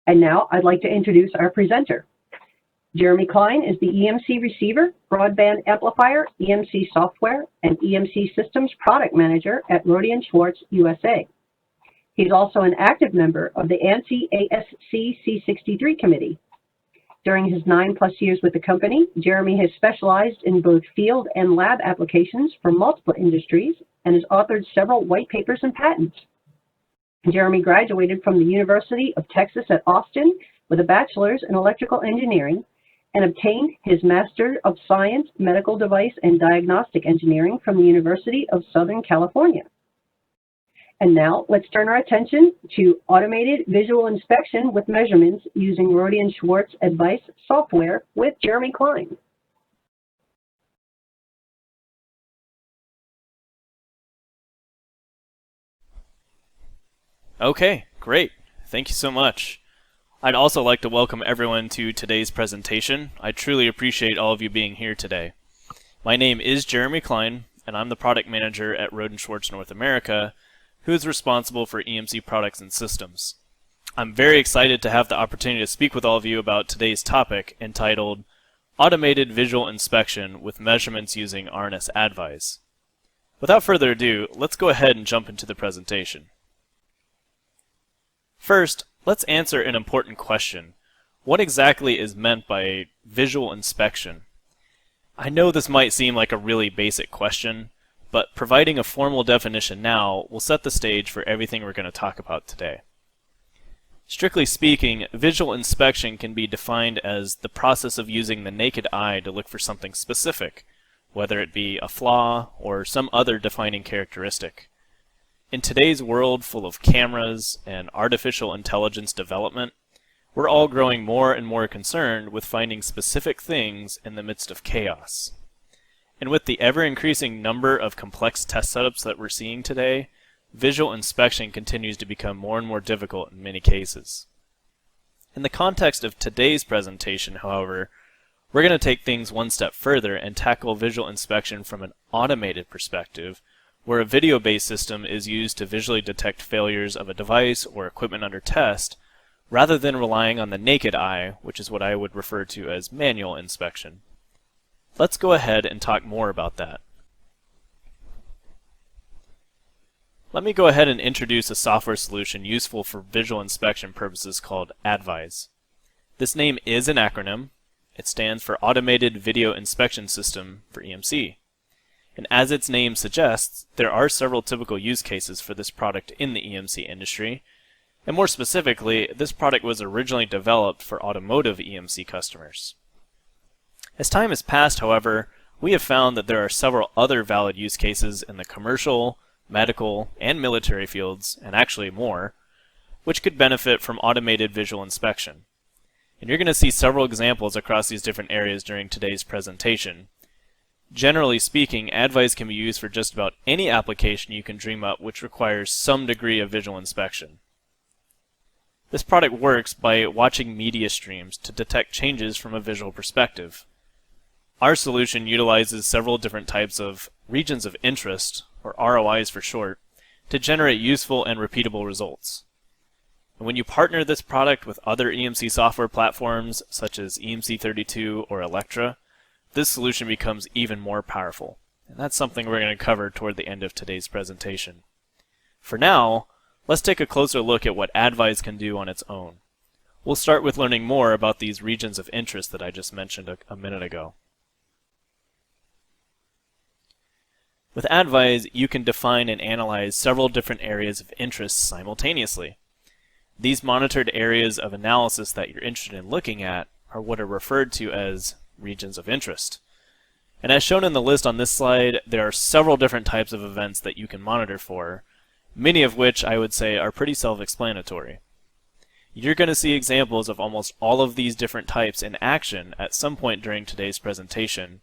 And now I'd like to introduce our presenter. Jeremy Cline is the EMC Receiver, Broadband Amplifier, EMC Software, and EMC Systems Product Manager at Rohde Schwarz USA. He's also an active member of the ANSI-ASC-C63 Committee. During his 9+ years with the company, Jeremy has specialized in both field and lab applications for multiple industries and has authored several white papers and patents. Jeremy graduated from the University of Texas at Austin with a bachelor's in electrical engineering and obtained his Master of Science Medical Device and Diagnostic Engineering from the University of Southern California. And now let's turn our attention to automated visual inspection with measurements using Rohde Schwarz AdVISE Software with Jeremy Cline. Okay, great. Thank you so much. I'd also like to welcome everyone to today's presentation. I truly appreciate all of you being here today. My name is Jeremy Cline, and I'm the product manager at Rohde Schwarz North America, who is responsible for EMC products and systems. I'm very excited to have the opportunity to speak with all of you about today's topic entitled Automated Visual Inspection with Measurements Using R&S AdVISE. Without further ado, let's go ahead and jump into the presentation. First, let's answer an important question. What exactly is meant by visual inspection? I know this might seem like a really basic question, but providing a formal definition now will set the stage for everything we're going to talk about today. Strictly speaking, visual inspection can be defined as the process of using the naked eye to look for something specific, whether it be a flaw or some other defining characteristic. In today's world full of cameras and artificial intelligence development, we're all growing more and more concerned with finding specific things in the midst of chaos. And with the ever-increasing number of complex test setups that we're seeing today, visual inspection continues to become more and more difficult in many cases. In the context of today's presentation, however, we're going to take things one step further and tackle visual inspection from an automated perspective, where a video-based system is used to visually detect failures of a device or equipment under test, rather than relying on the naked eye, which is what I would refer to as manual inspection. Let's go ahead and talk more about that. Let me go ahead and introduce a software solution useful for visual inspection purposes called AdVISE. This name is an acronym. It stands for Automated Video Inspection System for EMC. And as its name suggests, there are several typical use cases for this product in the EMC industry. And more specifically, this product was originally developed for automotive EMC customers. As time has passed, however, we have found that there are several other valid use cases in the commercial, medical, and military fields, and actually more, which could benefit from automated visual inspection. And you're going to see several examples across these different areas during today's presentation. Generally speaking, AdVISE can be used for just about any application you can dream up which requires some degree of visual inspection. This product works by watching media streams to detect changes from a visual perspective. Our solution utilizes several different types of regions of interest, or ROIs for short, to generate useful and repeatable results. And when you partner this product with other EMC software platforms such as EMC32 or Electra, this solution becomes even more powerful. And that's something we're going to cover toward the end of today's presentation. For now, let's take a closer look at what AdVISE can do on its own. We'll start with learning more about these regions of interest that I just mentioned a minute ago. With AdVISE, you can define and analyze several different areas of interest simultaneously. These monitored areas of analysis that you're interested in looking at are what are referred to as regions of interest. And as shown in the list on this slide, there are several different types of events that you can monitor for, many of which I would say are pretty self-explanatory. You're going to see examples of almost all of these different types in action at some point during today's presentation.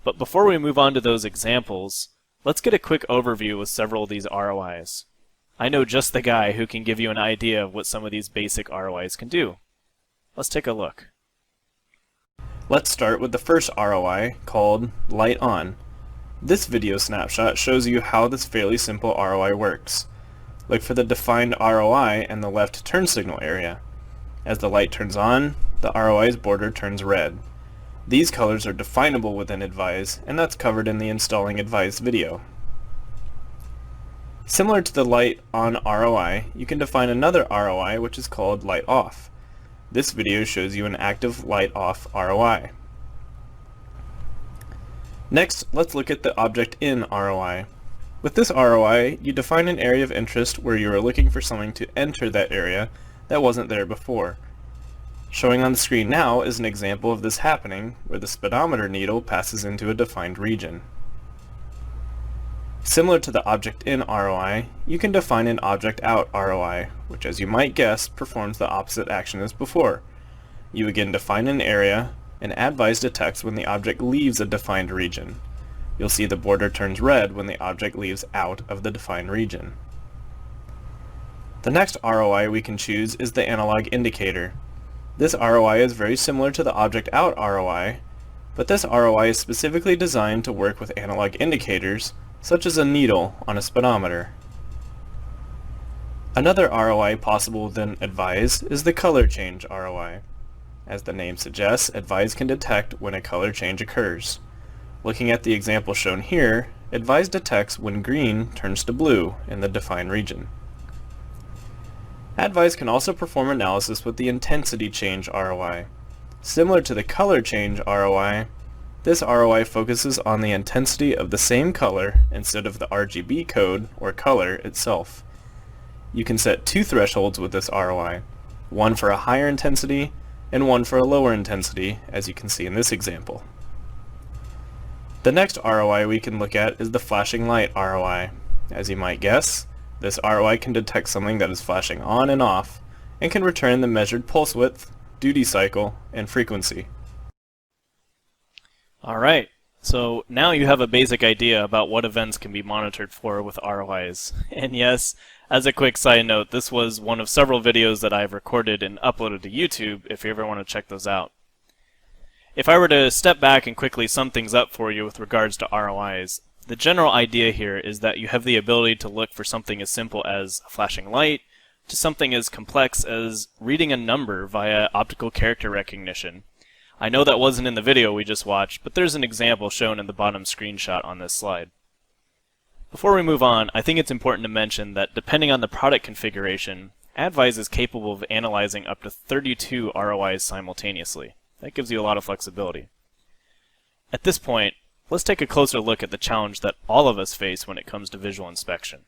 But before we move on to those examples, let's get a quick overview with several of these ROIs. I know just the guy who can give you an idea of what some of these basic ROIs can do. Let's take a look. Let's start with the first ROI called Light On. This video snapshot shows you how this fairly simple ROI works. Look for the defined ROI in the left turn signal area. As the light turns on, the ROI's border turns red. These colors are definable within AdVISE, and that's covered in the Installing AdVISE video. Similar to the light on ROI, you can define another ROI which is called light off. This video shows you an active light off ROI. Next, let's look at the object in ROI. With this ROI, you define an area of interest where you are looking for something to enter that area that wasn't there before. Showing on the screen now is an example of this happening, where the speedometer needle passes into a defined region. Similar to the object in ROI, you can define an object out ROI, which, as you might guess, performs the opposite action as before. You again define an area, and AdVISE detects when the object leaves a defined region. You'll see the border turns red when the object leaves out of the defined region. The next ROI we can choose is the analog indicator. This ROI is very similar to the object out ROI, but this ROI is specifically designed to work with analog indicators, such as a needle on a speedometer. Another ROI possible within AdVISE is the color change ROI. As the name suggests, AdVISE can detect when a color change occurs. Looking at the example shown here, AdVISE detects when green turns to blue in the defined region. AdVISE can also perform analysis with the intensity change ROI. Similar to the color change ROI, this ROI focuses on the intensity of the same color instead of the RGB code or color itself. You can set two thresholds with this ROI, one for a higher intensity and one for a lower intensity, as you can see in this example. The next ROI we can look at is the flashing light ROI. As you might guess, this ROI can detect something that is flashing on and off, and can return the measured pulse width, duty cycle, and frequency. Alright, so now you have a basic idea about what events can be monitored for with ROIs. And yes, as a quick side note, this was one of several videos that I've recorded and uploaded to YouTube if you ever want to check those out. If I were to step back and quickly sum things up for you with regards to ROIs, the general idea here is that you have the ability to look for something as simple as a flashing light to something as complex as reading a number via optical character recognition. I know that wasn't in the video we just watched, but there's an example shown in the bottom screenshot on this slide. Before we move on, I think it's important to mention that depending on the product configuration, AdVISE is capable of analyzing up to 32 ROIs simultaneously. That gives you a lot of flexibility. At this point, let's take a closer look at the challenge that all of us face when it comes to visual inspection.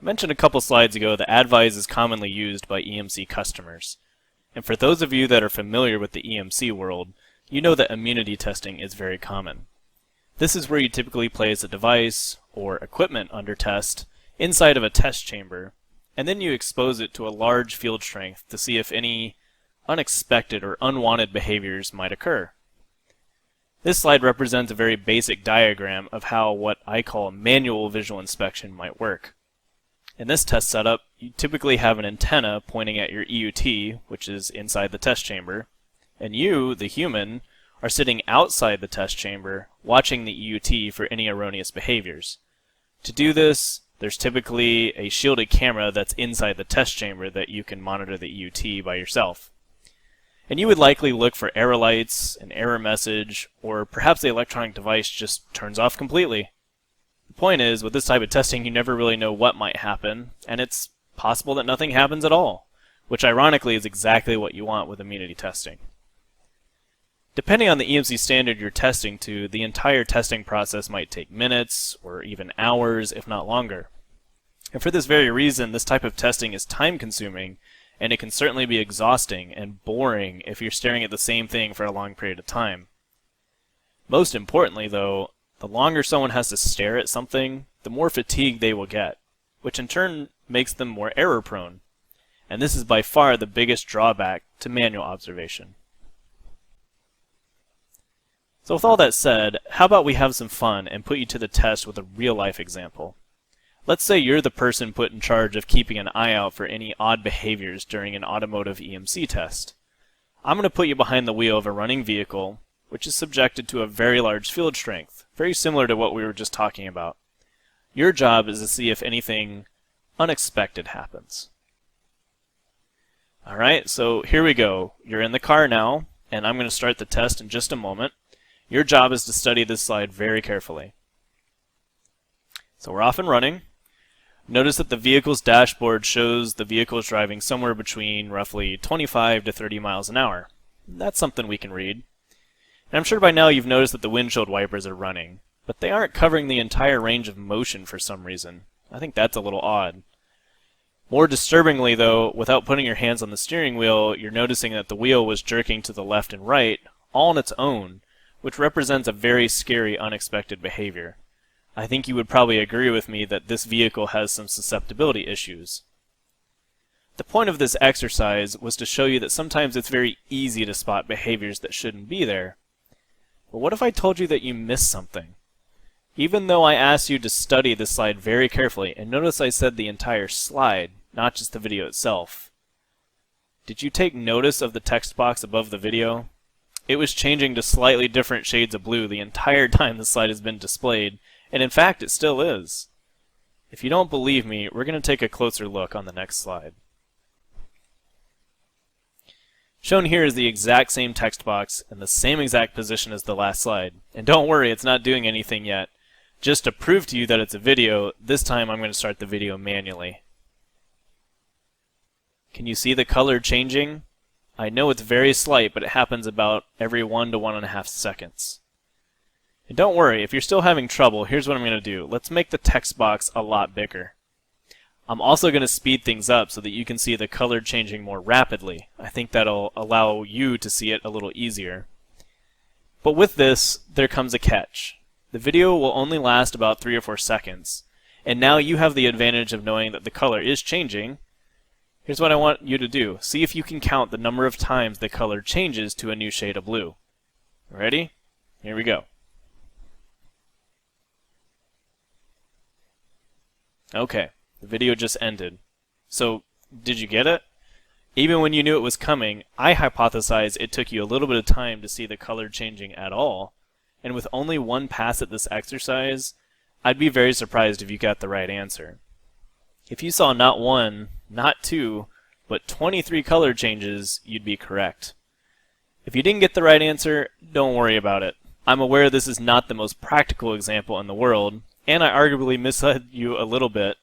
I mentioned a couple slides ago that AdVISE is commonly used by EMC customers. And for those of you that are familiar with the EMC world, you know that immunity testing is very common. This is where you typically place a device or equipment under test inside of a test chamber, and then you expose it to a large field strength to see if any unexpected or unwanted behaviors might occur. This slide represents a very basic diagram of how what I call manual visual inspection might work. In this test setup, you typically have an antenna pointing at your EUT, which is inside the test chamber, and you, the human, are sitting outside the test chamber watching the EUT for any erroneous behaviors. To do this, there's typically a shielded camera that's inside the test chamber that you can monitor the EUT by yourself. And you would likely look for error lights, an error message, or perhaps the electronic device just turns off completely. The point is, with this type of testing, you never really know what might happen, and it's possible that nothing happens at all, which ironically is exactly what you want with immunity testing. Depending on the EMC standard you're testing to, the entire testing process might take minutes, or even hours, if not longer. And for this very reason, this type of testing is time-consuming, and it can certainly be exhausting and boring if you're staring at the same thing for a long period of time. Most importantly, though, the longer someone has to stare at something, the more fatigued they will get, which in turn makes them more error-prone. And this is by far the biggest drawback to manual observation. So with all that said, how about we have some fun and put you to the test with a real-life example. Let's say you're the person put in charge of keeping an eye out for any odd behaviors during an automotive EMC test. I'm going to put you behind the wheel of a running vehicle, which is subjected to a very large field strength, very similar to what we were just talking about. Your job is to see if anything unexpected happens. Alright, so here we go. You're in the car now, and I'm going to start the test in just a moment. Your job is to study this slide very carefully. So we're off and running. Notice that the vehicle's dashboard shows the vehicle is driving somewhere between roughly 25 to 30 miles an hour. That's something we can read. And I'm sure by now you've noticed that the windshield wipers are running, but they aren't covering the entire range of motion for some reason. I think that's a little odd. More disturbingly though, without putting your hands on the steering wheel, you're noticing that the wheel was jerking to the left and right, all on its own, which represents a very scary, unexpected behavior. I think you would probably agree with me that this vehicle has some susceptibility issues. The point of this exercise was to show you that sometimes it's very easy to spot behaviors that shouldn't be there. But what if I told you that you missed something? Even though I asked you to study this slide very carefully, and notice I said the entire slide, not just the video itself. Did you take notice of the text box above the video? It was changing to slightly different shades of blue the entire time the slide has been displayed, and in fact it still is. If you don't believe me, we're going to take a closer look on the next slide. Shown here is the exact same text box in the same exact position as the last slide. And don't worry, it's not doing anything yet. Just to prove to you that it's a video, this time I'm going to start the video manually. Can you see the color changing? I know it's very slight, but it happens about every 1 to 1.5 seconds. And don't worry, if you're still having trouble, here's what I'm going to do. Let's make the text box a lot bigger. I'm also going to speed things up so that you can see the color changing more rapidly. I think that'll allow you to see it a little easier. But with this, there comes a catch. The video will only last about 3 or 4 seconds, and now you have the advantage of knowing that the color is changing. Here's what I want you to do. See if you can count the number of times the color changes to a new shade of blue. Ready? Here we go. Okay. The video just ended. So, did you get it? Even when you knew it was coming, I hypothesized it took you a little bit of time to see the color changing at all. And with only one pass at this exercise, I'd be very surprised if you got the right answer. If you saw not 1, not 2, but 23 color changes, you'd be correct. If you didn't get the right answer, don't worry about it. I'm aware this is not the most practical example in the world, and I arguably misled you a little bit.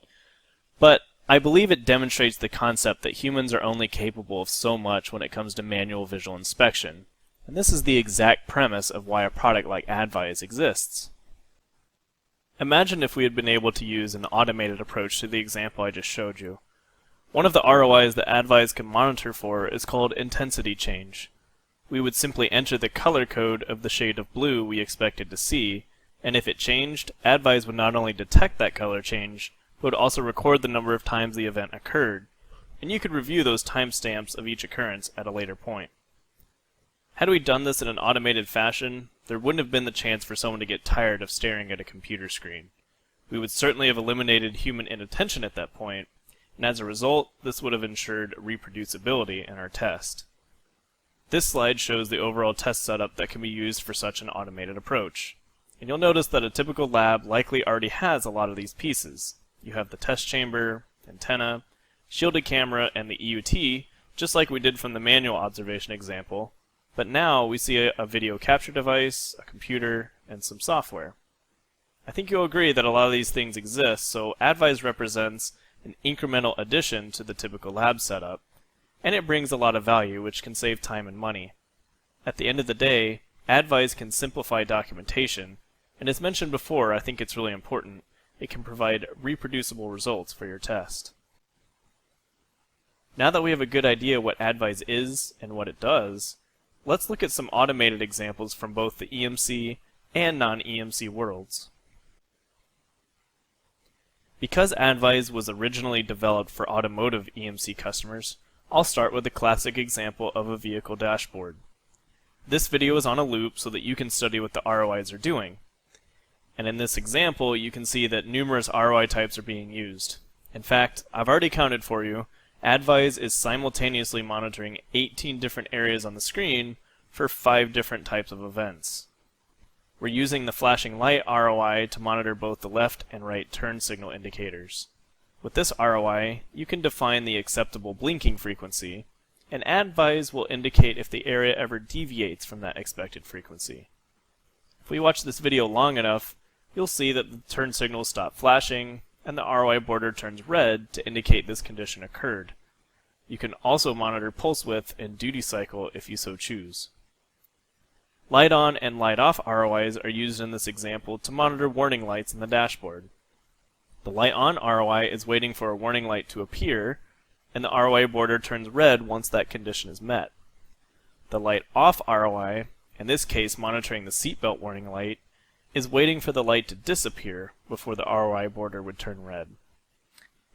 But I believe it demonstrates the concept that humans are only capable of so much when it comes to manual visual inspection. And this is the exact premise of why a product like AdVISE exists. Imagine if we had been able to use an automated approach to the example I just showed you. One of the ROIs that AdVISE can monitor for is called intensity change. We would simply enter the color code of the shade of blue we expected to see, and if it changed, AdVISE would not only detect that color change, but would also record the number of times the event occurred, and you could review those timestamps of each occurrence at a later point. Had we done this in an automated fashion, there wouldn't have been the chance for someone to get tired of staring at a computer screen. We would certainly have eliminated human inattention at that point, and as a result, this would have ensured reproducibility in our test. This slide shows the overall test setup that can be used for such an automated approach. And you'll notice that a typical lab likely already has a lot of these pieces. You have the test chamber, antenna, shielded camera, and the EUT, just like we did from the manual observation example, but now we see a video capture device, a computer, and some software. I think you'll agree that a lot of these things exist, so AdVISE represents an incremental addition to the typical lab setup, and it brings a lot of value, which can save time and money. At the end of the day, AdVISE can simplify documentation, and as mentioned before, I think it's really important. It can provide reproducible results for your test. Now that we have a good idea what AdVISE is and what it does, let's look at some automated examples from both the EMC and non-EMC worlds. Because AdVISE was originally developed for automotive EMC customers, I'll start with a classic example of a vehicle dashboard. This video is on a loop so that you can study what the ROIs are doing. And in this example, you can see that numerous ROI types are being used. In fact, I've already counted for you. AdVISE is simultaneously monitoring 18 different areas on the screen for 5 different types of events. We're using the flashing light ROI to monitor both the left and right turn signal indicators. With this ROI, you can define the acceptable blinking frequency, and AdVISE will indicate if the area ever deviates from that expected frequency. If we watch this video long enough, you'll see that the turn signals stop flashing, and the ROI border turns red to indicate this condition occurred. You can also monitor pulse width and duty cycle if you so choose. Light on and light off ROIs are used in this example to monitor warning lights in the dashboard. The light on ROI is waiting for a warning light to appear, and the ROI border turns red once that condition is met. The light off ROI, in this case monitoring the seatbelt warning light, is waiting for the light to disappear before the ROI border would turn red.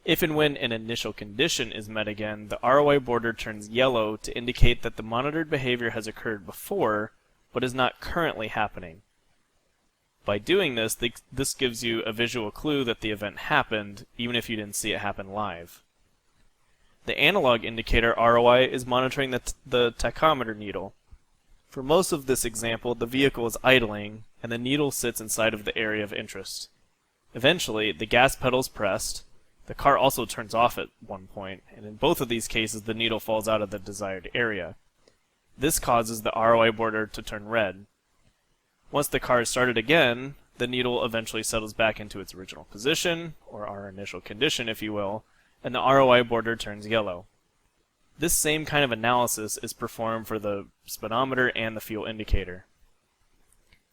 If and when an initial condition is met again, the ROI border turns yellow to indicate that the monitored behavior has occurred before, but is not currently happening. By doing this, this gives you a visual clue that the event happened, even if you didn't see it happen live. The analog indicator ROI is monitoring the tachometer needle. For most of this example, the vehicle is idling, and the needle sits inside of the area of interest. Eventually, the gas pedal is pressed, the car also turns off at one point, and in both of these cases the needle falls out of the desired area. This causes the ROI border to turn red. Once the car is started again, the needle eventually settles back into its original position, or our initial condition if you will, and the ROI border turns yellow. This same kind of analysis is performed for the speedometer and the fuel indicator.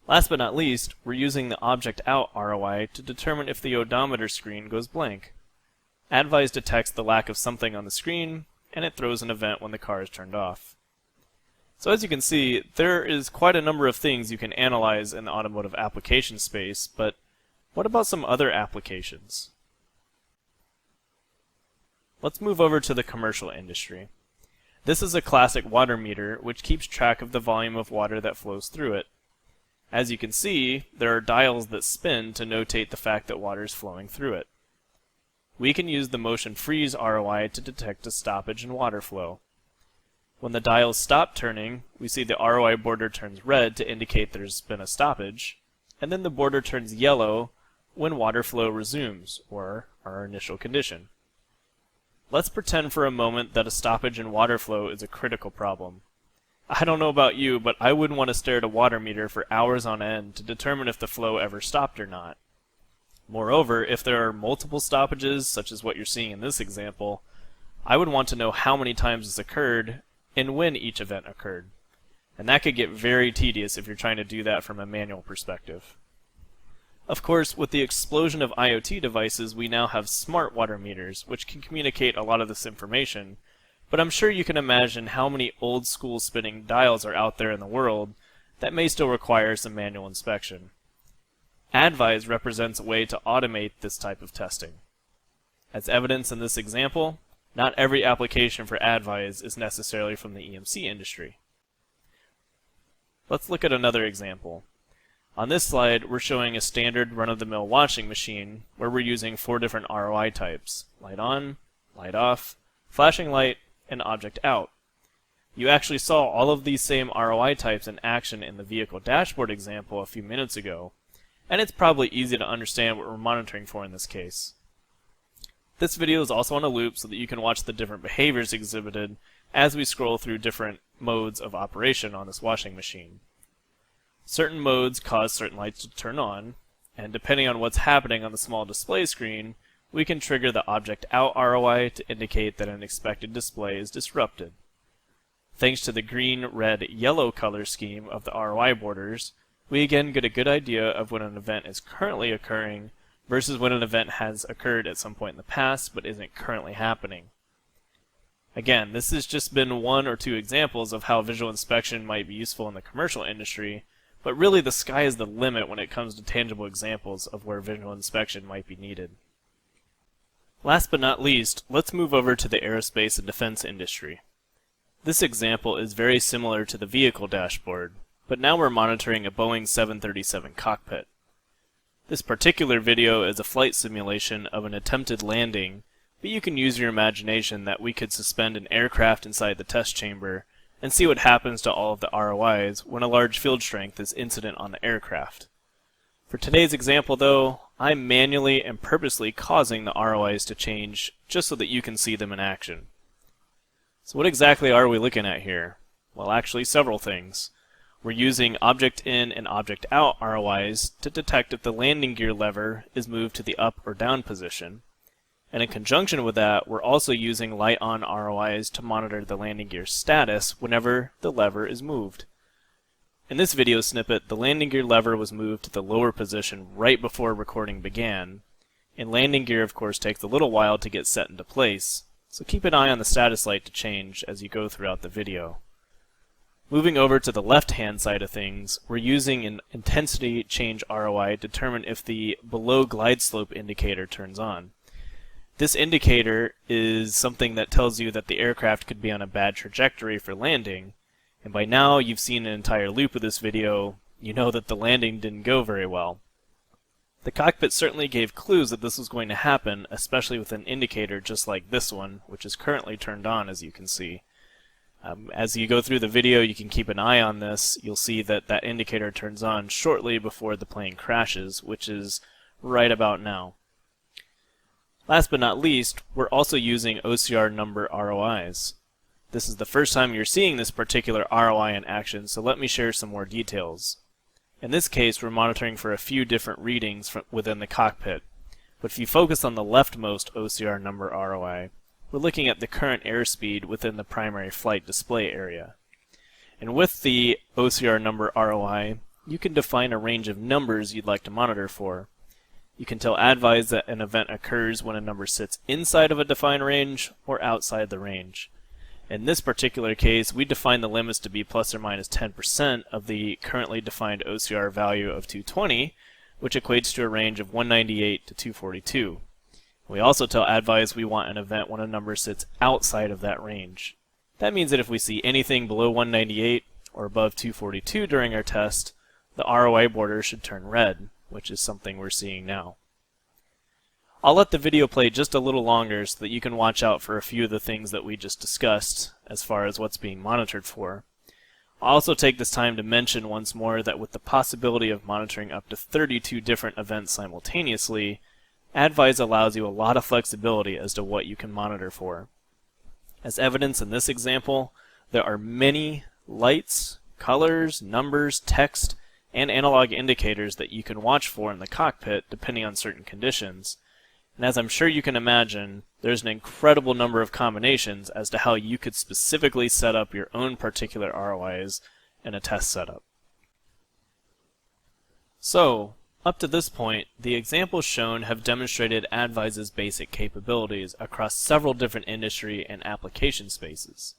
Last but not least, we're using the object out ROI to determine if the odometer screen goes blank. AdVISE detects the lack of something on the screen, and it throws an event when the car is turned off. So as you can see, there is quite a number of things you can analyze in the automotive application space, but what about some other applications? Let's move over to the commercial industry. This is a classic water meter which keeps track of the volume of water that flows through it. As you can see, there are dials that spin to notate the fact that water is flowing through it. We can use the motion freeze ROI to detect a stoppage in water flow. When the dials stop turning, we see the ROI border turns red to indicate there's been a stoppage, and then the border turns yellow when water flow resumes, or our initial condition. Let's pretend for a moment that a stoppage in water flow is a critical problem. I don't know about you, but I wouldn't want to stare at a water meter for hours on end to determine if the flow ever stopped or not. Moreover, if there are multiple stoppages, such as what you're seeing in this example, I would want to know how many times this occurred and when each event occurred. And that could get very tedious if you're trying to do that from a manual perspective. Of course, with the explosion of IoT devices, we now have smart water meters, which can communicate a lot of this information, but I'm sure you can imagine how many old school spinning dials are out there in the world that may still require some manual inspection. AdVISE represents a way to automate this type of testing. As evidence in this example, not every application for AdVISE is necessarily from the EMC industry. Let's look at another example. On this slide, we're showing a standard run-of-the-mill washing machine where we're using 4 different ROI types: light on, light off, flashing light, and object out. You actually saw all of these same ROI types in action in the vehicle dashboard example a few minutes ago, and it's probably easy to understand what we're monitoring for in this case. This video is also on a loop so that you can watch the different behaviors exhibited as we scroll through different modes of operation on this washing machine. Certain modes cause certain lights to turn on, and depending on what's happening on the small display screen, we can trigger the object out ROI to indicate that an expected display is disrupted. Thanks to the green, red, yellow color scheme of the ROI borders, we again get a good idea of when an event is currently occurring versus when an event has occurred at some point in the past but isn't currently happening. Again, this has just been 1 or 2 examples of how visual inspection might be useful in the commercial industry, but really the sky is the limit when it comes to tangible examples of where visual inspection might be needed. Last but not least, let's move over to the aerospace and defense industry. This example is very similar to the vehicle dashboard, but now we're monitoring a Boeing 737 cockpit. This particular video is a flight simulation of an attempted landing, but you can use your imagination that we could suspend an aircraft inside the test chamber and see what happens to all of the ROIs when a large field strength is incident on the aircraft. For today's example though, I'm manually and purposely causing the ROIs to change just so that you can see them in action. So what exactly are we looking at here? Well, actually several things. We're using object in and object out ROIs to detect if the landing gear lever is moved to the up or down position. And in conjunction with that, we're also using light on ROIs to monitor the landing gear status whenever the lever is moved. In this video snippet, the landing gear lever was moved to the lower position right before recording began, and landing gear of course takes a little while to get set into place, so keep an eye on the status light to change as you go throughout the video. Moving over to the left-hand side of things, we're using an intensity change ROI to determine if the below glide slope indicator turns on. This indicator is something that tells you that the aircraft could be on a bad trajectory for landing, and by now you've seen an entire loop of this video, you know that the landing didn't go very well. The cockpit certainly gave clues that this was going to happen, especially with an indicator just like this one, which is currently turned on as you can see. As you go through the video, you can keep an eye on this. You'll see that that indicator turns on shortly before the plane crashes, which is right about now. Last but not least, we're also using OCR number ROIs. This is the first time you're seeing this particular ROI in action, so let me share some more details. In this case, we're monitoring for a few different readings within the cockpit, but if you focus on the leftmost OCR number ROI, we're looking at the current airspeed within the primary flight display area. And with the OCR number ROI, you can define a range of numbers you'd like to monitor for. You can tell AdVISE that an event occurs when a number sits inside of a defined range or outside the range. In this particular case, we define the limits to be plus or minus 10% of the currently defined OCR value of 220, which equates to a range of 198 to 242. We also tell AdVISE we want an event when a number sits outside of that range. That means that if we see anything below 198 or above 242 during our test, the ROI border should turn red, which is something we're seeing now. I'll let the video play just a little longer so that you can watch out for a few of the things that we just discussed as far as what's being monitored for. I'll also take this time to mention once more that with the possibility of monitoring up to 32 different events simultaneously, AdVISE allows you a lot of flexibility as to what you can monitor for. As evidence in this example, there are many lights, colors, numbers, text, and analog indicators that you can watch for in the cockpit depending on certain conditions. And as I'm sure you can imagine, there's an incredible number of combinations as to how you could specifically set up your own particular ROIs in a test setup. So, up to this point, the examples shown have demonstrated AdVISE's basic capabilities across several different industry and application spaces.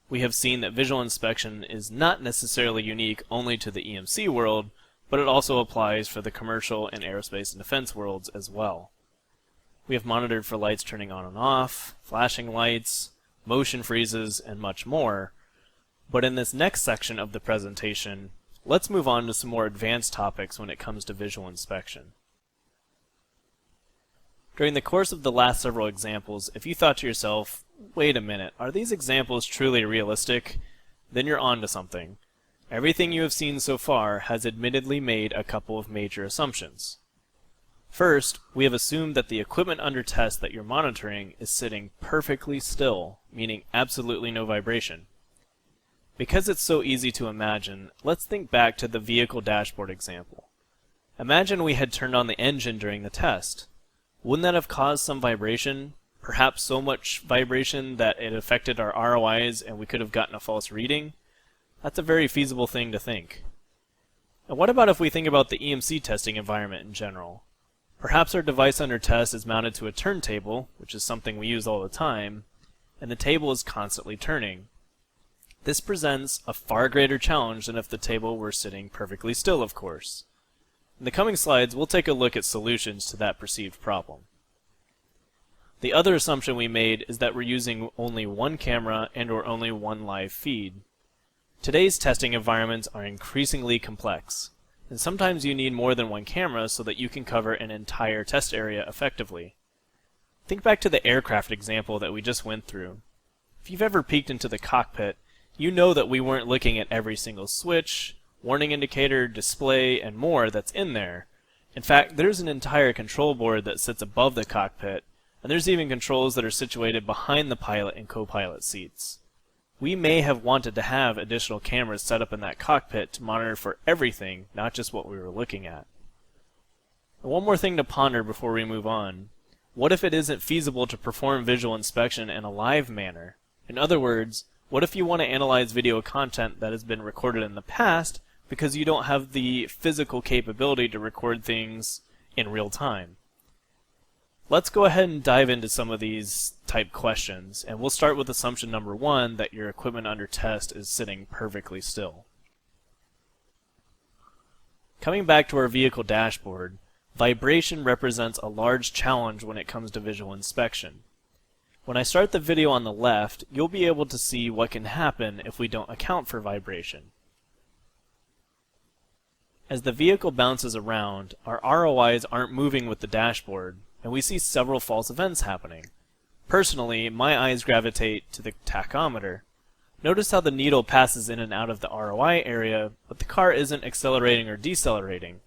We have seen that visual inspection is not necessarily unique only to the EMC world, but it also applies for the commercial and aerospace and defense worlds as well. We have monitored for lights turning on and off, flashing lights, motion freezes, and much more. But in this next section of the presentation, let's move on to some more advanced topics when it comes to visual inspection. During the course of the last several examples, if you thought to yourself, wait a minute, are these examples truly realistic? Then you're on to something. Everything you have seen so far has admittedly made a couple of major assumptions. First, we have assumed that the equipment under test that you're monitoring is sitting perfectly still, meaning absolutely no vibration. Because it's so easy to imagine, let's think back to the vehicle dashboard example. Imagine we had turned on the engine during the test. Wouldn't that have caused some vibration? Perhaps so much vibration that it affected our ROIs and we could have gotten a false reading? That's a very feasible thing to think. And what about if we think about the EMC testing environment in general? Perhaps our device under test is mounted to a turntable, which is something we use all the time, and the table is constantly turning. This presents a far greater challenge than if the table were sitting perfectly still, of course. In the coming slides, we'll take a look at solutions to that perceived problem. The other assumption we made is that we're using only one camera and/or only one live feed. Today's testing environments are increasingly complex, and sometimes you need more than one camera so that you can cover an entire test area effectively. Think back to the aircraft example that we just went through. If you've ever peeked into the cockpit, you know that we weren't looking at every single switch, warning indicator, display, and more that's in there. In fact, there's an entire control board that sits above the cockpit, and there's even controls that are situated behind the pilot and co-pilot seats. We may have wanted to have additional cameras set up in that cockpit to monitor for everything, not just what we were looking at. And one more thing to ponder before we move on. What if it isn't feasible to perform visual inspection in a live manner? In other words, what if you want to analyze video content that has been recorded in the past because you don't have the physical capability to record things in real time? Let's go ahead and dive into some of these type questions, and we'll start with assumption number 1, that your equipment under test is sitting perfectly still. Coming back to our vehicle dashboard, vibration represents a large challenge when it comes to visual inspection. When I start the video on the left, you'll be able to see what can happen if we don't account for vibration. As the vehicle bounces around, our ROIs aren't moving with the dashboard, and we see several false events happening. Personally, my eyes gravitate to the tachometer. Notice how the needle passes in and out of the ROI area, but the car isn't accelerating or decelerating.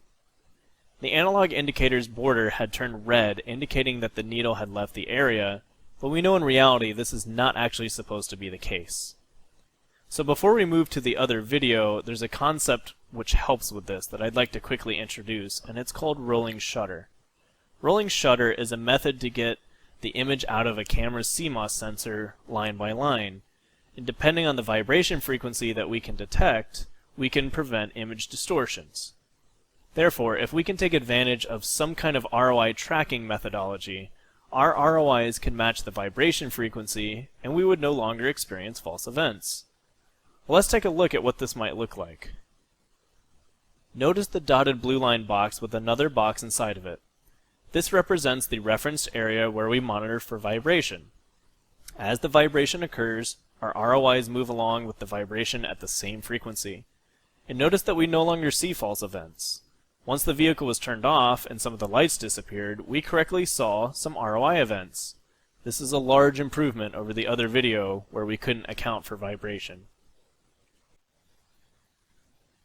The analog indicator's border had turned red, indicating that the needle had left the area, but we know in reality this is not actually supposed to be the case. So before we move to the other video, there's a concept which helps with this that I'd like to quickly introduce, and it's called rolling shutter. Rolling shutter is a method to get the image out of a camera's CMOS sensor line by line, and depending on the vibration frequency that we can detect, we can prevent image distortions. Therefore, if we can take advantage of some kind of ROI tracking methodology, our ROIs can match the vibration frequency, and we would no longer experience false events. Well, let's take a look at what this might look like. Notice the dotted blue line box with another box inside of it. This represents the referenced area where we monitor for vibration. As the vibration occurs, our ROIs move along with the vibration at the same frequency. And notice that we no longer see false events. Once the vehicle was turned off and some of the lights disappeared, we correctly saw some ROI events. This is a large improvement over the other video where we couldn't account for vibration.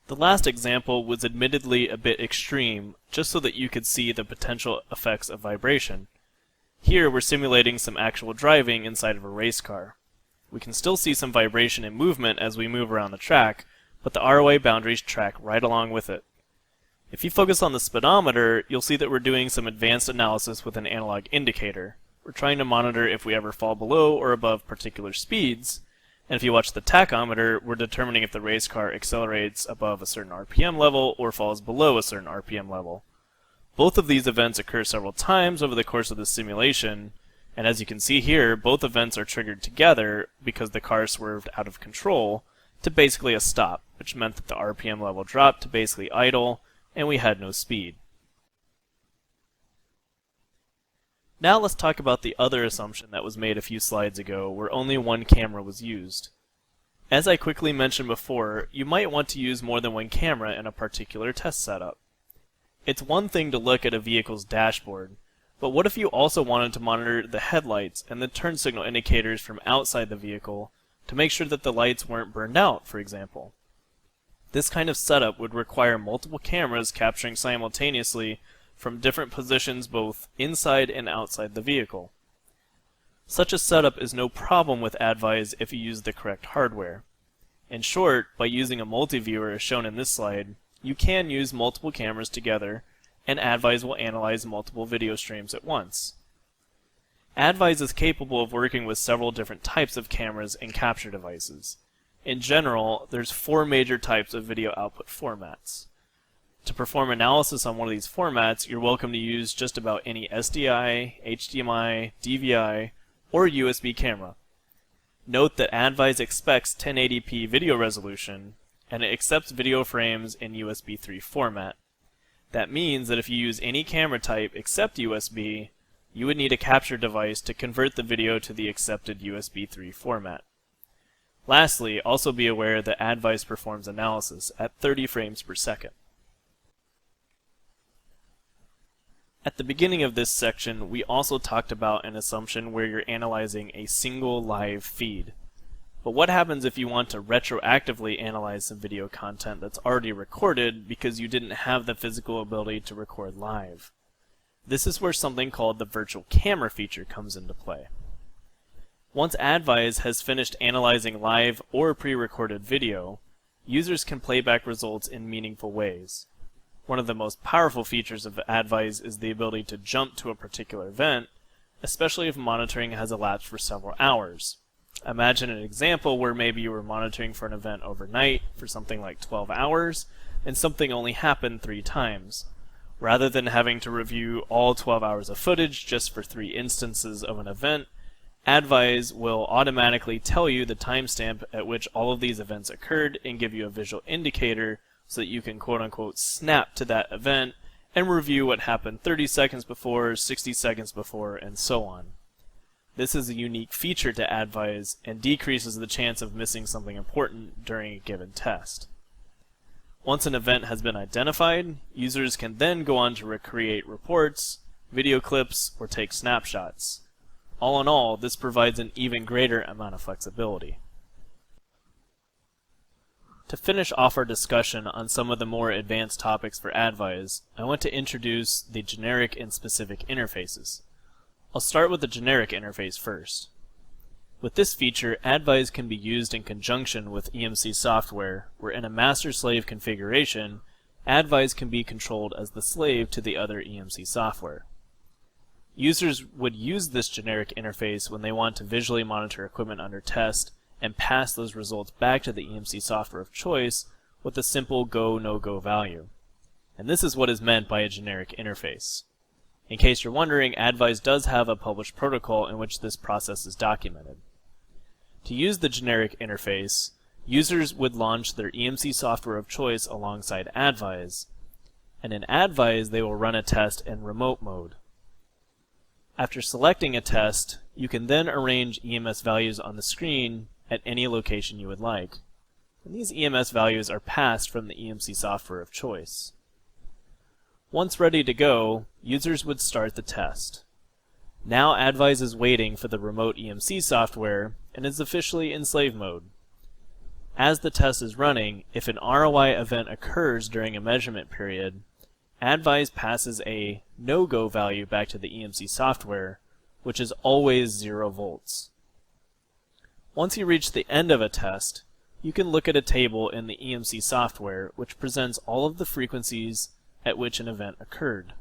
The last example was admittedly a bit extreme, just so that you could see the potential effects of vibration. Here we're simulating some actual driving inside of a race car. We can still see some vibration and movement as we move around the track, but the ROA boundaries track right along with it. If you focus on the speedometer, you'll see that we're doing some advanced analysis with an analog indicator. We're trying to monitor if we ever fall below or above particular speeds, and if you watch the tachometer, we're determining if the race car accelerates above a certain RPM level or falls below a certain RPM level. Both of these events occur several times over the course of the simulation, and as you can see here, both events are triggered together because the car swerved out of control to basically a stop, which meant that the RPM level dropped to basically idle, and we had no speed. Now let's talk about the other assumption that was made a few slides ago, where only one camera was used. As I quickly mentioned before, you might want to use more than one camera in a particular test setup. It's one thing to look at a vehicle's dashboard, but what if you also wanted to monitor the headlights and the turn signal indicators from outside the vehicle to make sure that the lights weren't burned out, for example? This kind of setup would require multiple cameras capturing simultaneously from different positions both inside and outside the vehicle. Such a setup is no problem with AdVISE if you use the correct hardware. In short, by using a multi-viewer as shown in this slide, you can use multiple cameras together, and AdVISE will analyze multiple video streams at once. AdVISE is capable of working with several different types of cameras and capture devices. In general, there's 4 major types of video output formats. To perform analysis on one of these formats, you're welcome to use just about any SDI, HDMI, DVI, or USB camera. Note that AdVISE expects 1080p video resolution, and it accepts video frames in USB 3 format. That means that if you use any camera type except USB, you would need a capture device to convert the video to the accepted USB 3 format. Lastly, also be aware that AdVISE performs analysis at 30 frames per second. At the beginning of this section, we also talked about an assumption where you're analyzing a single live feed. But what happens if you want to retroactively analyze some video content that's already recorded because you didn't have the physical ability to record live? This is where something called the virtual camera feature comes into play. Once AdVISE has finished analyzing live or pre-recorded video, users can play back results in meaningful ways. One of the most powerful features of AdVISE is the ability to jump to a particular event, especially if monitoring has elapsed for several hours. Imagine an example where maybe you were monitoring for an event overnight for something like 12 hours, and something only happened 3 times. Rather than having to review all 12 hours of footage just for 3 instances of an event, AdVISE will automatically tell you the timestamp at which all of these events occurred and give you a visual indicator so that you can quote-unquote snap to that event and review what happened 30 seconds before, 60 seconds before, and so on. This is a unique feature to AdVISE and decreases the chance of missing something important during a given test. Once an event has been identified, users can then go on to recreate reports, video clips, or take snapshots. All in all, this provides an even greater amount of flexibility. To finish off our discussion on some of the more advanced topics for AdVISE, I want to introduce the generic and specific interfaces. I'll start with the generic interface first. With this feature, AdVISE can be used in conjunction with EMC software, where in a master-slave configuration, AdVISE can be controlled as the slave to the other EMC software. Users would use this generic interface when they want to visually monitor equipment under test and pass those results back to the EMC software of choice with a simple go, no-go value. And this is what is meant by a generic interface. In case you're wondering, AdVISE does have a published protocol in which this process is documented. To use the generic interface, users would launch their EMC software of choice alongside AdVISE, and in AdVISE they will run a test in remote mode. After selecting a test, you can then arrange EMS values on the screen at any location you would like. And these EMS values are passed from the EMC software of choice. Once ready to go, users would start the test. Now AdVISE is waiting for the remote EMC software and is officially in slave mode. As the test is running, if an ROI event occurs during a measurement period, AdVISE passes a no-go value back to the EMC software, which is always 0 volts. Once you reach the end of a test, you can look at a table in the EMC software which presents all of the frequencies at which an event occurred.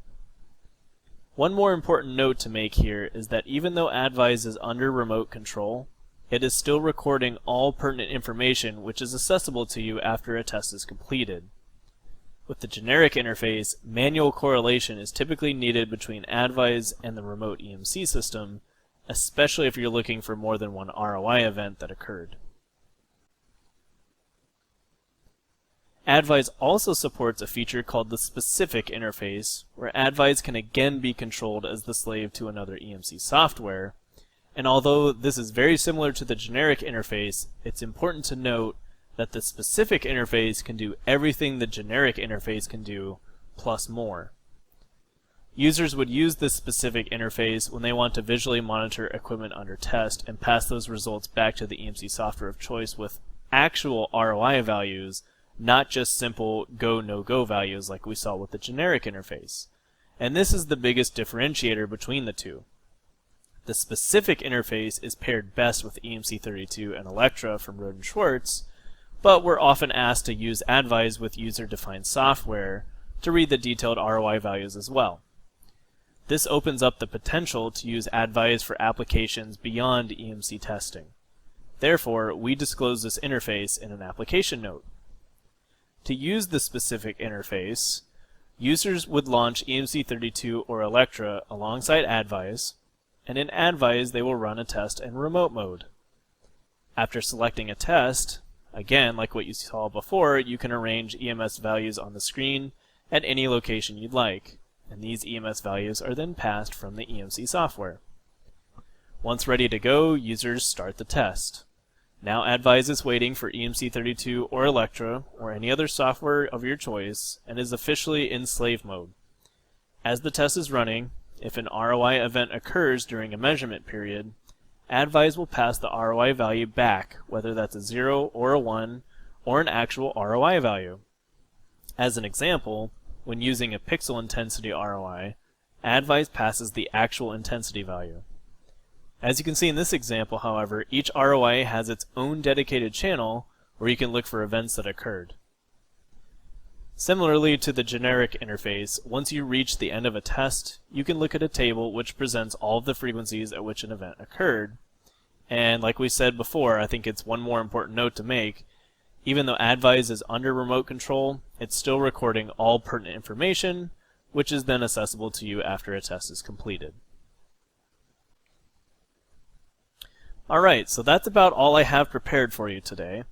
One more important note to make here is that even though AdVISE is under remote control, it is still recording all pertinent information which is accessible to you after a test is completed. With the generic interface, manual correlation is typically needed between AdVISE and the remote EMC system, especially if you're looking for more than one ROI event that occurred. AdVISE also supports a feature called the specific interface, where AdVISE can again be controlled as the slave to another EMC software, and although this is very similar to the generic interface, it's important to note that the specific interface can do everything the generic interface can do, plus more. Users would use this specific interface when they want to visually monitor equipment under test and pass those results back to the EMC software of choice with actual ROI values, not just simple go, no-go values like we saw with the generic interface. And this is the biggest differentiator between the two. The specific interface is paired best with EMC32 and Electra from Rohde Schwarz, but we're often asked to use AdVISE with user-defined software to read the detailed ROI values as well. This opens up the potential to use AdVISE for applications beyond EMC testing. Therefore, we disclose this interface in an application note. To use the specific interface, users would launch EMC32 or Electra alongside AdVISE, and in AdVISE they will run a test in remote mode. After selecting a test, again like what you saw before, you can arrange EMS values on the screen at any location you'd like, and these EMS values are then passed from the EMC software. Once ready to go, users start the test. Now AdVISE is waiting for EMC32 or Electra or any other software of your choice and is officially in slave mode. As the test is running, if an ROI event occurs during a measurement period, AdVISE will pass the ROI value back, whether that's a 0 or a 1 or an actual ROI value. As an example, when using a pixel intensity ROI, AdVISE passes the actual intensity value. As you can see in this example, however, each ROI has its own dedicated channel where you can look for events that occurred. Similarly to the generic interface, once you reach the end of a test, you can look at a table which presents all of the frequencies at which an event occurred. And like we said before, I think it's one more important note to make. Even though AdVISE is under remote control, it's still recording all pertinent information, which is then accessible to you after a test is completed. Alright, so that's about all I have prepared for you today.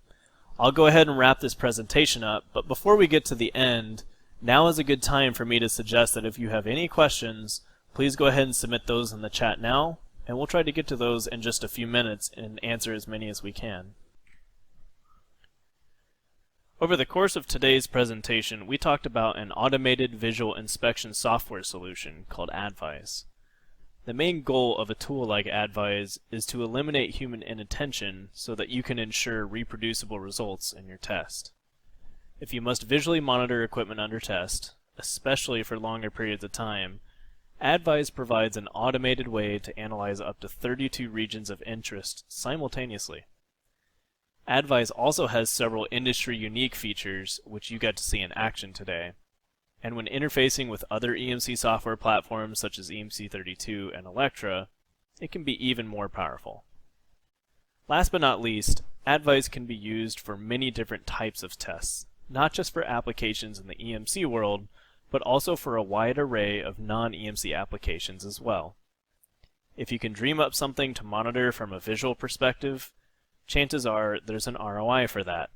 I'll go ahead and wrap this presentation up, but before we get to the end, now is a good time for me to suggest that if you have any questions, please go ahead and submit those in the chat now, and we'll try to get to those in just a few minutes and answer as many as we can. Over the course of today's presentation, we talked about an automated visual inspection software solution called AdVISE. The main goal of a tool like AdVISE is to eliminate human inattention so that you can ensure reproducible results in your test. If you must visually monitor equipment under test, especially for longer periods of time, AdVISE provides an automated way to analyze up to 32 regions of interest simultaneously. AdVISE also has several industry-unique features which you got to see in action today. And when interfacing with other EMC software platforms such as EMC32 and Electra, it can be even more powerful. Last but not least, AdVISE can be used for many different types of tests, not just for applications in the EMC world, but also for a wide array of non-EMC applications as well. If you can dream up something to monitor from a visual perspective, chances are there's an ROI for that.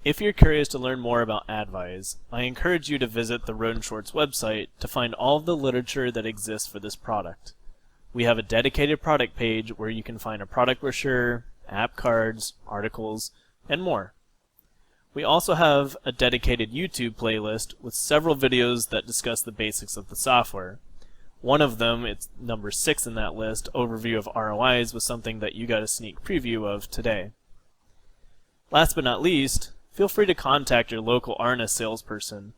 If you're curious to learn more about AdVISE, I encourage you to visit the Rohde Schwarz website to find all of the literature that exists for this product. We have a dedicated product page where you can find a product brochure, app cards, articles, and more. We also have a dedicated YouTube playlist with several videos that discuss the basics of the software. One of them, it's number 6 in that list, overview of ROIs, was something that you got a sneak preview of today. Last but not least, feel free to contact your local R&S salesperson.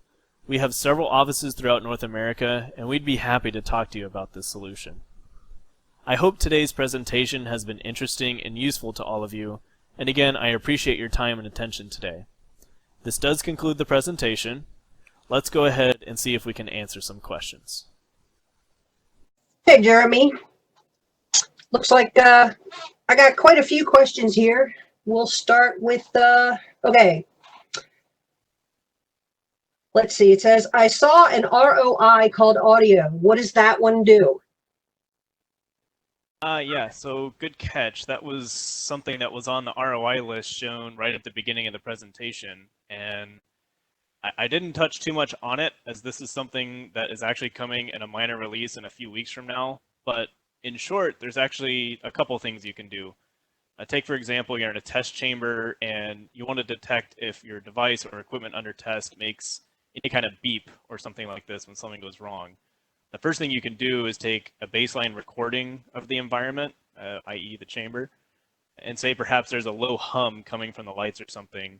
We have several offices throughout North America, and we'd be happy to talk to you about this solution. I hope today's presentation has been interesting and useful to all of you, and again, I appreciate your time and attention today. This does conclude the presentation. Let's go ahead and see if we can answer some questions. Hey, Jeremy. Looks like I got quite a few questions here. We'll start with, okay. Let's see. It says, I saw an ROI called audio. What does that one do? Yeah, so good catch. That was something that was on the ROI list shown right at the beginning of the presentation. And I didn't touch too much on it, as this is something that is actually coming in a minor release in a few weeks from now. But in short, there's actually a couple things you can do. Take, for example, you're in a test chamber and you want to detect if your device or equipment under test makes any kind of beep or something like this when something goes wrong. The first thing you can do is take a baseline recording of the environment, i.e. the chamber, and say perhaps there's a low hum coming from the lights or something.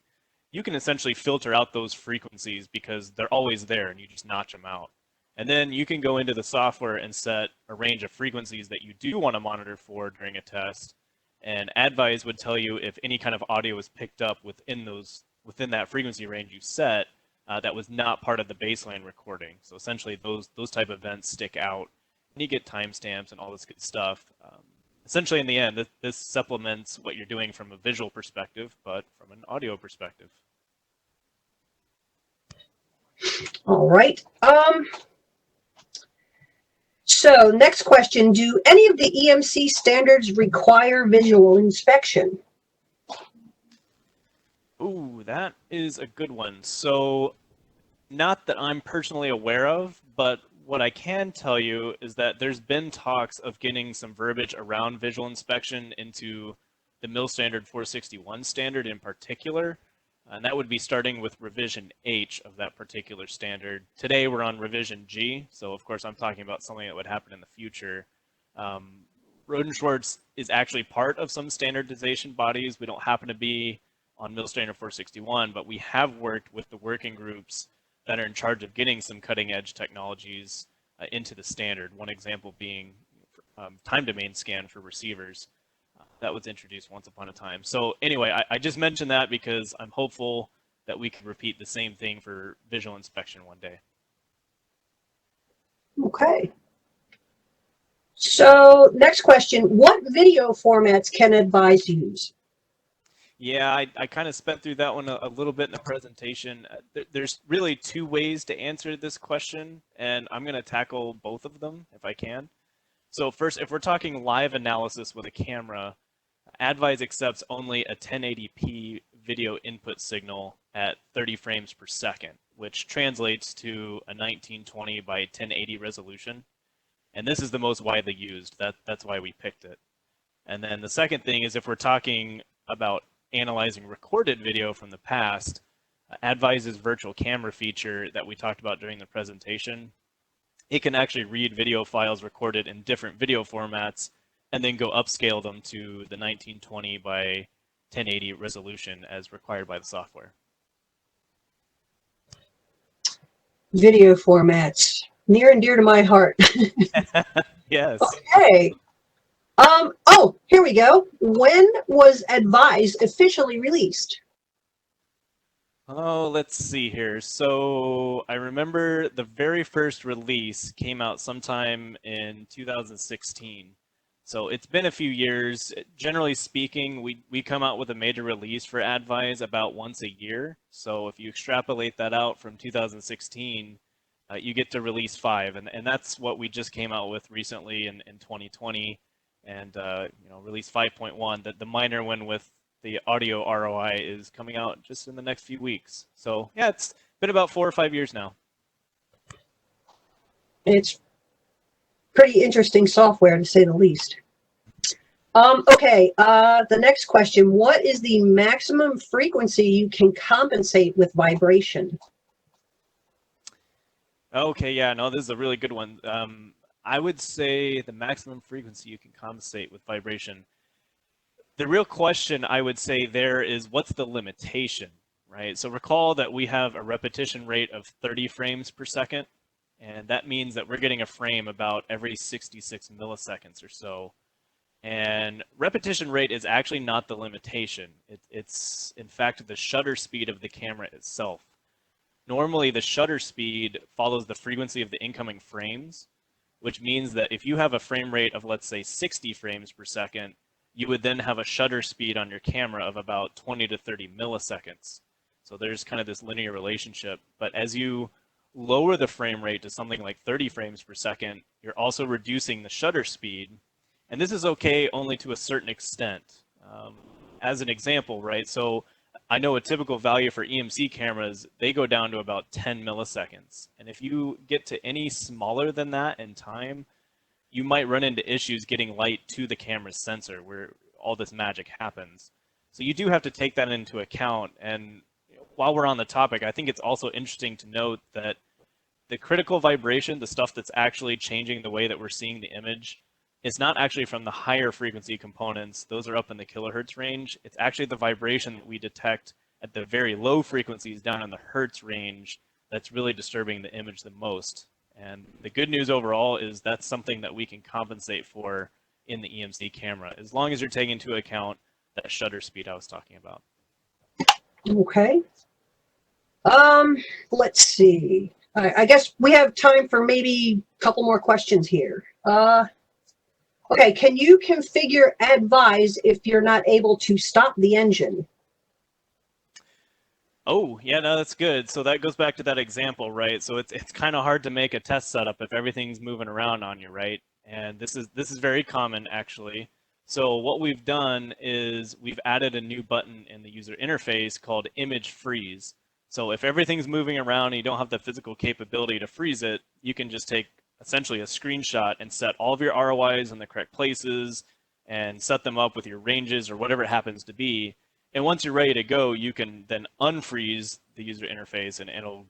You can essentially filter out those frequencies because they're always there and you just notch them out. And then you can go into the software and set a range of frequencies that you do want to monitor for during a test. And AdVISE would tell you if any kind of audio is picked up within that frequency range you set that was not part of the baseline recording. So essentially those type of events stick out and you get timestamps and all this good stuff. Essentially in the end, this supplements what you're doing from a visual perspective, but from an audio perspective. All right. So next question, do any of the EMC standards require visual inspection? Ooh, that is a good one. So not that I'm personally aware of, but what I can tell you is that there's been talks of getting some verbiage around visual inspection into the MIL standard 461 standard in particular. And that would be starting with revision H of that particular standard. Today we're on revision G, so of course I'm talking about something that would happen in the future. Rohde Schwarz is actually part of some standardization bodies. We don't happen to be on MIL standard 461, but we have worked with the working groups that are in charge of getting some cutting edge technologies into the standard. One example being time domain scan for receivers. That was introduced once upon a time. So anyway, I just mentioned that because I'm hopeful that we can repeat the same thing for visual inspection one day. Okay. So next question, what video formats can AdVISE use? Yeah, I kind of spent through that one a little bit in the presentation. There's really two ways to answer this question, and I'm going to tackle both of them if I can. So first, if we're talking live analysis with a camera, AdVISE accepts only a 1080p video input signal at 30 frames per second, which translates to a 1920 by 1080 resolution. And this is the most widely used. That's why we picked it. And then the second thing is if we're talking about analyzing recorded video from the past, AdVISE's virtual camera feature that we talked about during the presentation, it can actually read video files recorded in different video formats and then go upscale them to the 1920 by 1080 resolution as required by the software. Video formats, near and dear to my heart. Yes. Okay. Oh, here we go. When was AdVISE officially released? Oh, let's see here. So I remember the very first release came out sometime in 2016. So it's been a few years. Generally speaking, we come out with a major release for AdVISE about once a year. So if you extrapolate that out from 2016, you get to release 5, and that's what we just came out with recently in 2020, and release 5.1. The minor one with the audio ROI is coming out just in the next few weeks. So yeah, it's been about 4 or 5 years now. It's pretty interesting software, to say the least. Okay, the next question, what is the maximum frequency you can compensate with vibration? Okay, yeah, no, this is a really good one. I would say the maximum frequency you can compensate with vibration. The real question I would say there is what's the limitation, right? So recall that we have a repetition rate of 30 frames per second, and that means that we're getting a frame about every 66 milliseconds or so. And repetition rate is actually not the limitation. It's in fact the shutter speed of the camera itself. Normally the shutter speed follows the frequency of the incoming frames, which means that if you have a frame rate of, let's say, 60 frames per second, you would then have a shutter speed on your camera of about 20 to 30 milliseconds. So there's kind of this linear relationship. But as you lower the frame rate to something like 30 frames per second, you're also reducing the shutter speed. And this is okay only to a certain extent. As an example, right? So I know a typical value for EMC cameras, they go down to about 10 milliseconds. And if you get to any smaller than that in time, you might run into issues getting light to the camera's sensor where all this magic happens. So you do have to take that into account. And while we're on the topic, I think it's also interesting to note that the critical vibration, the stuff that's actually changing the way that we're seeing the image, it's not actually from the higher frequency components. Those are up in the kilohertz range. It's actually the vibration that we detect at the very low frequencies down in the hertz range that's really disturbing the image the most. And the good news overall is that's something that we can compensate for in the EMC camera, as long as you're taking into account that shutter speed I was talking about. Okay. Let's see. I guess we have time for maybe a couple more questions here. Okay, can you configure AdVISE if you're not able to stop the engine? Oh, yeah, no, that's good. So that goes back to that example, right? So it's kind of hard to make a test setup if everything's moving around on you, right? And this is very common, actually. So what we've done is we've added a new button in the user interface called Image Freeze. So if everything's moving around and you don't have the physical capability to freeze it, you can just take essentially a screenshot and set all of your ROIs in the correct places and set them up with your ranges or whatever it happens to be. And once you're ready to go, you can then unfreeze the user interface and it'll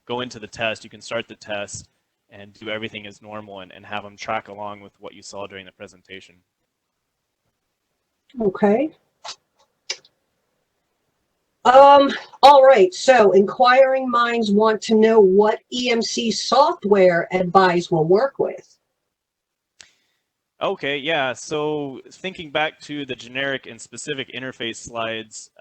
go into the test. You can start the test and do everything as normal and have them track along with what you saw during the presentation. Okay. All right, so inquiring minds want to know what EMC software AdVISE will work with. Okay, yeah, so thinking back to the generic and specific interface slides,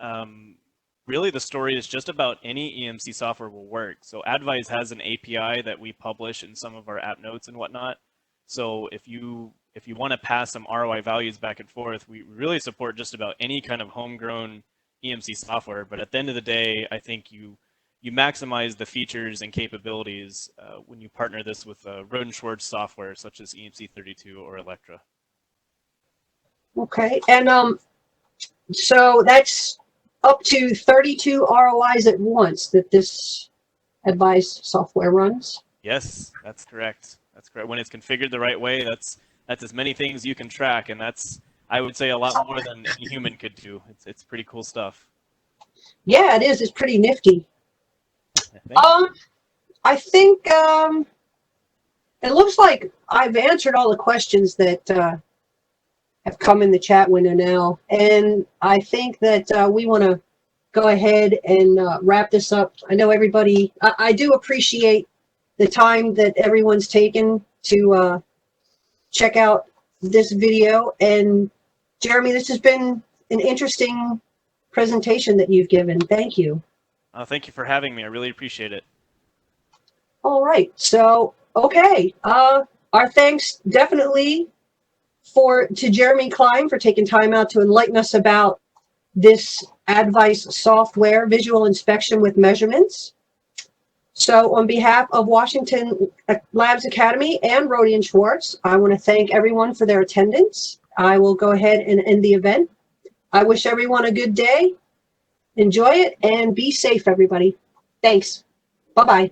really the story is just about any EMC software will work. So AdVISE has an API that we publish in some of our app notes and whatnot. So if you want to pass some ROI values back and forth, we really support just about any kind of homegrown EMC software. But at the end of the day, I think you maximize the features and capabilities when you partner this with Rohde Schwarz software such as EMC 32 or Electra. Okay, and so that's up to 32 ROIs at once that this AdVISE software runs? Yes, that's correct. That's correct. When it's configured the right way, that's as many things you can track, and that's, I would say, a lot more than any human could do. It's pretty cool stuff. Yeah, it is. It's pretty nifty. I think it looks like I've answered all the questions that have come in the chat window now, and I think that we want to go ahead and wrap this up. I know everybody, I do appreciate the time that everyone's taken to check out this video, and Jeremy, this has been an interesting presentation that you've given. Thank you. Thank you for having me. I really appreciate it. All right. So, okay. Our thanks definitely to Jeremy Cline for taking time out to enlighten us about this AdVISE software, visual inspection with measurements. So on behalf of Washington Labs Academy and Rohde Schwarz, I want to thank everyone for their attendance. I will go ahead and end the event. I wish everyone a good day. Enjoy it and be safe, everybody. Thanks. Bye-bye.